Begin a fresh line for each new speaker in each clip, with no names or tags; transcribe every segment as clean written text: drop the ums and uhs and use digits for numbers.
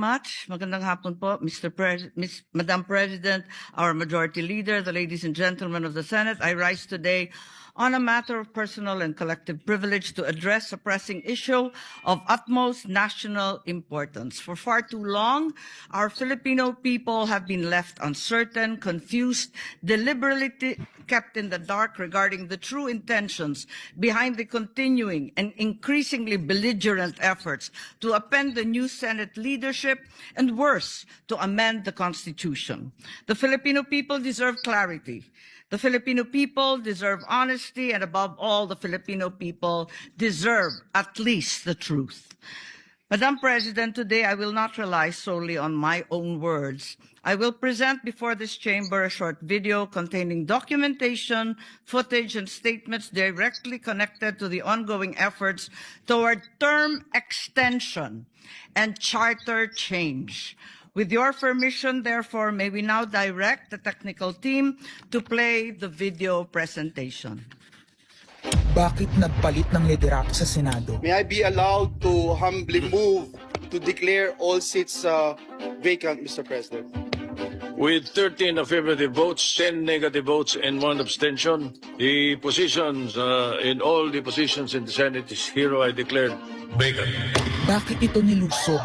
Much. Magandang hapon po, Madam President, our Majority Leader, the ladies and gentlemen of the Senate. I rise today on a matter of personal and collective privilege to address a pressing issue of utmost national importance. For far too long, our Filipino people have been left uncertain, confused, deliberately kept in the dark regarding the true intentions behind the continuing and increasingly belligerent efforts to upend the new Senate leadership and, worse, to amend the Constitution. The Filipino people deserve clarity. The Filipino people deserve honesty, and above all, the Filipino people deserve at least the truth. Madam President, today I will not rely solely on my own words. I will present before this chamber a short video containing documentation, footage, and statements directly connected to the ongoing efforts toward term extension and charter change. With your permission, therefore, may we now direct the technical team to play the video presentation.
Bakit nagpalit ng liderato sa Senado?
May I be allowed to humbly move to declare all seats vacant, Mr. President?
With 13 affirmative votes, 10 negative votes, and 1 abstention, the positions in all the positions in the Senate is hereby declared vacant.
Bakit ito nilusog?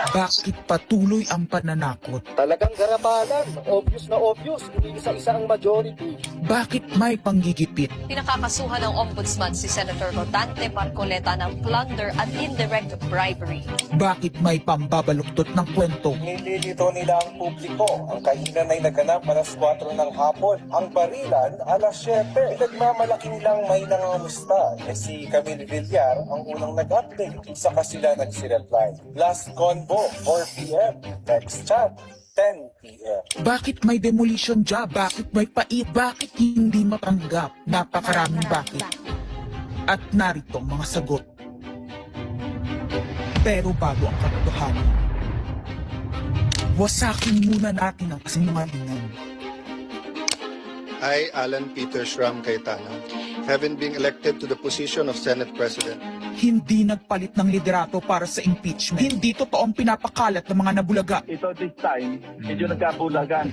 Bakit patuloy ang pananakot?
Talagang garabalan, obvious na obvious, hindi isa-isa ang majority.
Bakit may panggigipit?
Pinakakasuhan ng Ombudsman si Senator Rodante Marcoleta ng plunder at indirect bribery.
Bakit may pambabaluktot ng kwento?
Nililito nila ang publiko. Ang kainan ay naganap alas 4 ng hapon. Ang barilan alas 7. Nagmamalaking lang may nangangamusta. Si Camille Villar ang unang nag-update. Saka sila nagsi-reply. Last convo, 4 p.m. Next chat, 10 p.m.
Bakit may demolition job? Bakit may pait? Bakit hindi matanggap? Napakaraming bakit. At narito mga sagot. Pero bago ang katotohanan, wasakin muna natin ang kasinungalingan.
I, Alan Peter Shram Cayetano, having been elected to the position of Senate President,
Hindi nagpalit ng liderato para sa impeachment. Hindi totoong pinapakalat ng mga nabulaga.
Ito this time, medyo nagkabulagan.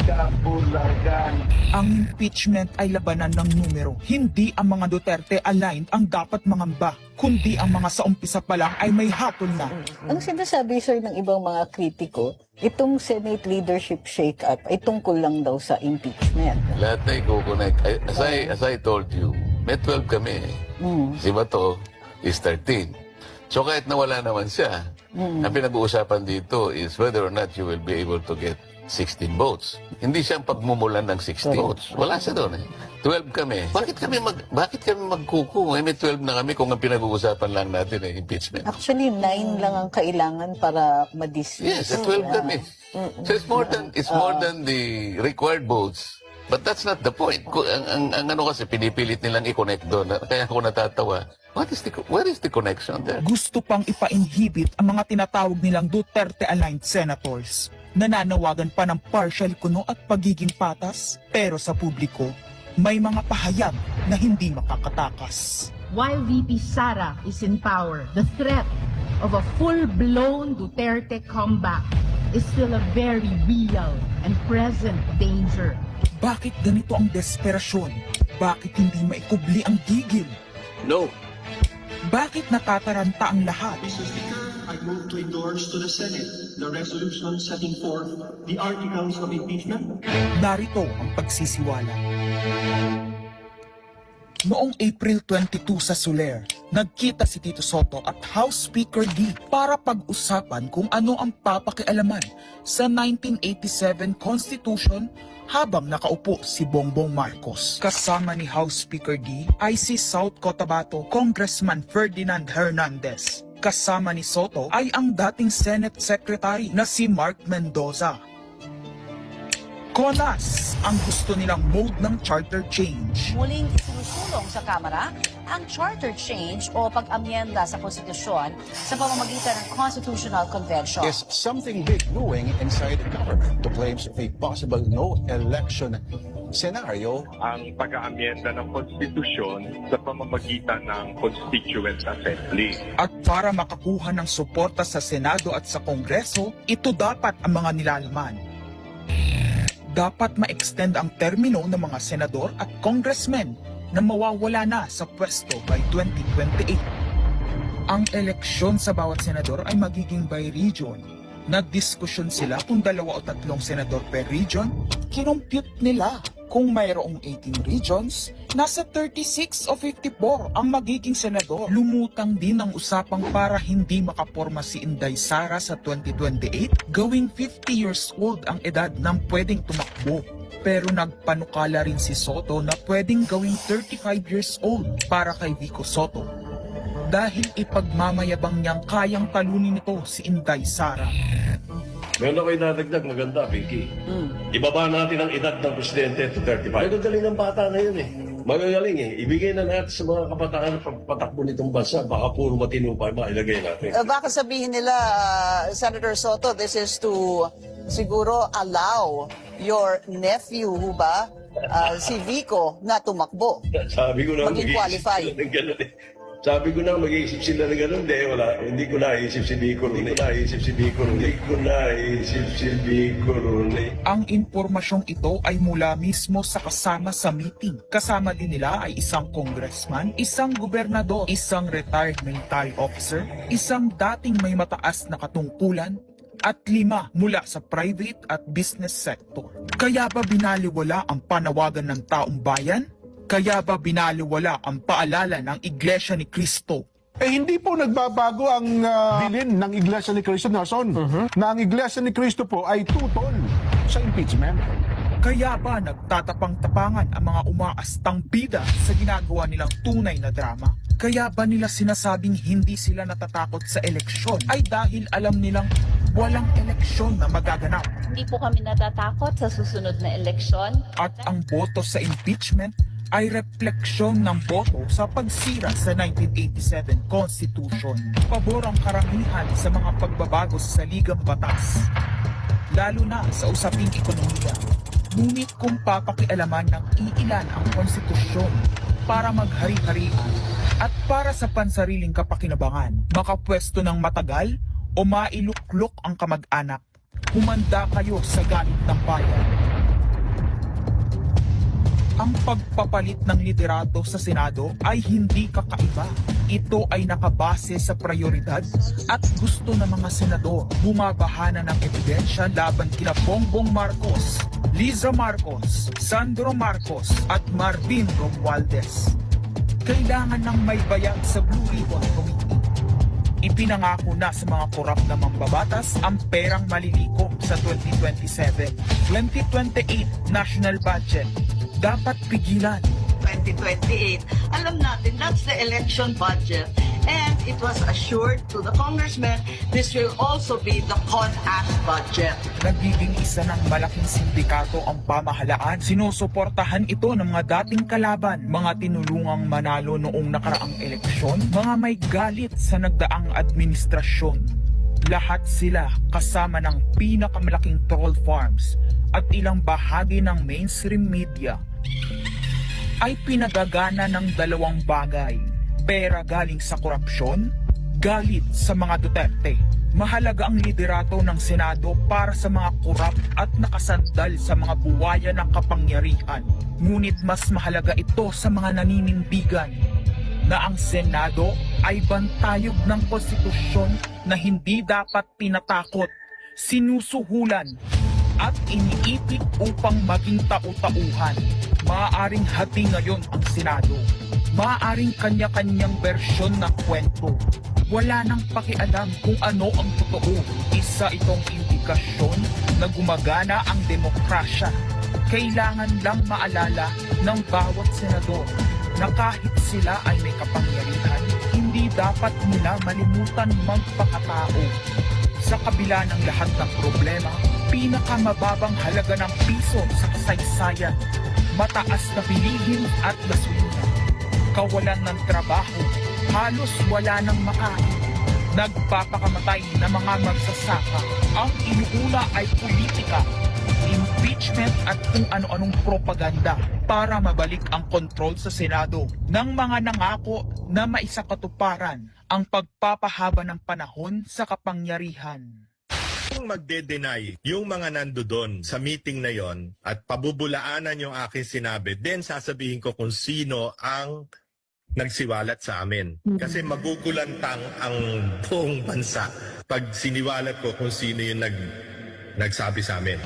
Ang impeachment ay labanan ng numero. Hindi ang mga Duterte aligned ang dapat mangamba, kundi ang mga sa umpisa pa lang ay may hatol na.
Ang sinasabi, sir, ng ibang mga kritiko, itong Senate leadership shake-up ay tungkol lang daw sa impeachment.
Lahat na i-connect. As I told you, may 12 kami. Si Bato is 13. So kahit nawala naman siya, ang pinag-uusapan dito is whether or not you will be able to get 16 votes. Hindi siya ang pagmumulan ng 16 votes. Wala siya doon eh. 12 kami. Bakit kami magkuku? May 12 na kami kung ang pinag-uusapan lang natin ay impeachment.
Actually, 9 lang ang kailangan para ma-dismiss.
Yes, 12 kami. So it's more than the required votes. But that's not the point. Ang ano kasi, pinipilit nilang i-connect doon. Kaya ako natatawa. Where is the connection there?
Gusto pang ipa-inhibit ang mga tinatawag nilang Duterte-aligned senators. Nananawagan pa ng partial kuno at pagiging patas. Pero sa publiko, may mga pahayag na hindi makakatakas.
While VP Sara is in power, the threat of a full-blown Duterte comeback is still a very real and present danger.
Bakit ganito ang desperasyon? Bakit hindi maikubli ang gigil?
No.
Bakit natataranta ang lahat?
Mr. Speaker, I move to endorse to the Senate the resolution setting forth the articles of impeachment.
Narito ang pagsisiwala. Noong April 22 sa Soler, nagkita si Tito Soto at House Speaker D para pag-usapan kung ano ang papakialaman sa 1987 Constitution habang nakaupo si Bongbong Marcos. Kasama ni House Speaker D ay si South Cotabato Congressman Ferdinand Hernandez. Kasama ni Soto ay ang dating Senate Secretary na si Mark Mendoza. Konas ang gusto nilang mode ng charter change.
Muling isinusulong sa Kamara ang charter change o pag-amyenda sa konstitusyon sa pamamagitan ng Constitutional Convention.
Is something big brewing inside the government. The claims of a possible no election
senaryo.
Ang pag-aamyenda ng konstitusyon sa pamamagitan ng Constituent Assembly.
At para makakuha ng suporta sa Senado at sa Kongreso, ito dapat ang mga nilalaman. Dapat ma-extend ang termino ng mga senador at congressmen na mawawala na sa pwesto by 2028. Ang eleksyon sa bawat senador ay magiging by region. Nagdiskusyon sila kung 2 o 3 senador per region. Kinumpute nila kung mayroong 18 regions, nasa 36 o 54 ang magiging senador. Lumutang din ang usapang para hindi makaporma si Inday Sara sa 2028, gawing 50 years old ang edad ng pwedeng tumakbo. Pero nagpanukala rin si Soto na pwedeng gawing 35 years old para kay Vico Soto. Dahil ipagmamayabang niyang kayang talunin nito si Inday Sara.
Meron ako inadagdag maganda, Vicky. Ibaba natin ang edad ng presidente to 35. Magagaling ang bata na yun eh. Magagaling eh. Ibigay na natin sa mga kabataan na pagpatakbo nitong bansa. Baka puro matino pa mailagay natin.
Baka sabihin nila, Senator Soto, this is to siguro allow your nephew, ba, si Vico, na tumakbo.
Sabi ko na
Maging qualify.
ng ganun eh. Sabi ko na mag-iisip sila ng ganun. Hindi ko naisip si Vico ron.
Ang impormasyong ito ay mula mismo sa kasama sa meeting. Kasama din nila ay isang congressman, isang gobernador, isang retired military officer, isang dating may mataas na katungkulan, at 5 mula sa private at business sector. Kaya ba binaliwala ang panawagan ng taong bayan? Kaya ba binaliwala ang paalala ng Iglesia ni Cristo?
Hindi po nagbabago ang bilin ng Iglesia ni Cristo, Nelson, na ang Iglesia ni Cristo po ay tutol sa impeachment.
Kaya ba nagtatapang-tapangan ang mga umaastang bida sa ginagawa nilang tunay na drama? Kaya ba nila sinasabing hindi sila natatakot sa eleksyon ay dahil alam nilang walang eleksyon na magaganap?
Hindi po kami natatakot sa susunod na eleksyon.
At ang boto sa impeachment ay refleksyon ng boto sa pagsira sa 1987 Constitution. Pabor ang karamihan sa mga pagbabago sa saligang batas, lalo na sa usaping ekonomiya. Ngunit kung papakialaman ng iilan ang konstitusyon para maghari-harian at para sa pansariling kapakinabangan, makapwesto ng matagal o mailuklok ang kamag-anak, humanda kayo sa galit ng bayan. Ang pagpapalit ng liderato sa Senado ay hindi kakaiba. Ito ay nakabase sa prioridad at gusto ng mga senador. Bumabahana ng ebidensya laban kina Bongbong Marcos, Liza Marcos, Sandro Marcos at Marvin Romualdez. Kailangan ng may bayag sa Blue Ribbon Committee. Ipinangako na sa mga korap na mambabatas ang perang malilikom sa 2027. 2028 national budget. Dapat pigilan.
2028, alam natin that's the election budget. And it was assured to the congressman, this will also be the CONAS budget.
Nagiging isa ng malaking sindikato ang pamahalaan. Sinusuportahan ito ng mga dating kalaban, mga tinulungang manalo noong nakaraang eleksyon, mga may galit sa nagdaang administrasyon. Lahat sila kasama ng pinakamalaking troll farms at ilang bahagi ng mainstream media ay pinagagana ng 2 bagay. Pera galing sa korupsyon, galit sa mga Duterte. Mahalaga ang liderato ng Senado para sa mga korap at nakasandal sa mga buwaya ng kapangyarihan. Ngunit mas mahalaga ito sa mga naninindigan na ang Senado ay bantayog ng konstitusyon na hindi dapat pinatakot, sinusuhulan at iniipit upang maging tau-tauhan. Maaaring hati ngayon ang Senado. Maaaring kanya-kanyang bersyon ng kwento. Wala nang pakialam kung ano ang totoo. Isa itong indikasyon na gumagana ang demokrasya. Kailangan lang maalala ng bawat senador na kahit sila ay may kapangyarihan, hindi dapat nila malimutan magpakatao. Sa kabila ng lahat ng problema, pinakamababang halaga ng piso sa kasaysayan, mataas na bilihin at gasolina, kawalan ng trabaho, halos wala nang makain, nagpapakamatay na mga magsasaka. Ang inuuna ay politika, impeachment at kung ano-anong propaganda para mabalik ang kontrol sa Senado ng mga nangako na maisakatuparan ang pagpapahaba ng panahon sa kapangyarihan.
Kung magde-deny yung mga nandoon sa meeting na yon at pabubulaanan yung aking sinabi, then sasabihin ko kung sino ang nagsiwalat sa amin. Kasi magugulantang ang buong bansa pag siniwalat ko kung sino yung nagsabi sa amin.